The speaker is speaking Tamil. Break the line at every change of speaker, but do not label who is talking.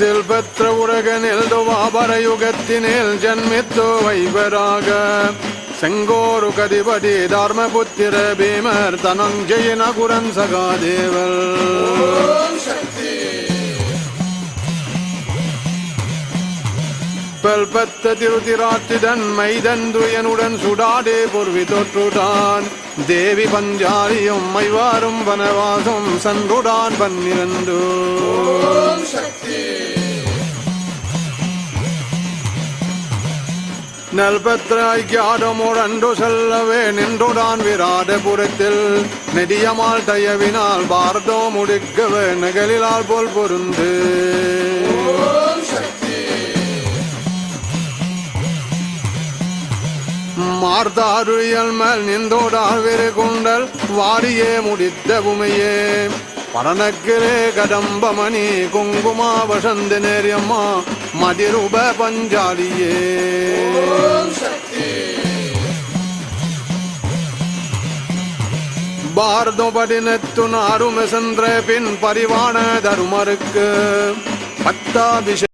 சில்பத்ர உலகனில் துவாபர யுகத்தினில் ஜன்மித்து வைபராக செங்கோரு கதிபதி தர்மபுத்திர பீமர் தனஞ்சயன குரன் சகாதேவல் பல்பத்த திருதிராட்டிடன் மைதந்துயனுடன் சுடாடே பொருவி தொற்றுடான் தேவி பஞ்சாரியும் மைவாரும் வனவாசம் சன்றுடான் 12 நல்பத்ர ஐக்கியாடமோடன்று செல்லவே நின்றுடான் விராடபுரத்தில் நெடியமால் தயவினால் பாரதோ முடிக்கவே நகலிலால் போல் பொருந்து மார்த்தாருயல் மேல் நின்றோடால் விரு குண்டல் வாரியே முடித்த பூமையே பரணக்கிரே கடம்பமணி குங்குமா வசந்த நேரியம்மா மதிரூப பஞ்சாலியே பாரதோ படினத்து நாரும சென்ற பின் பரிவான தருமருக்கு பத்தாபிஷேகம்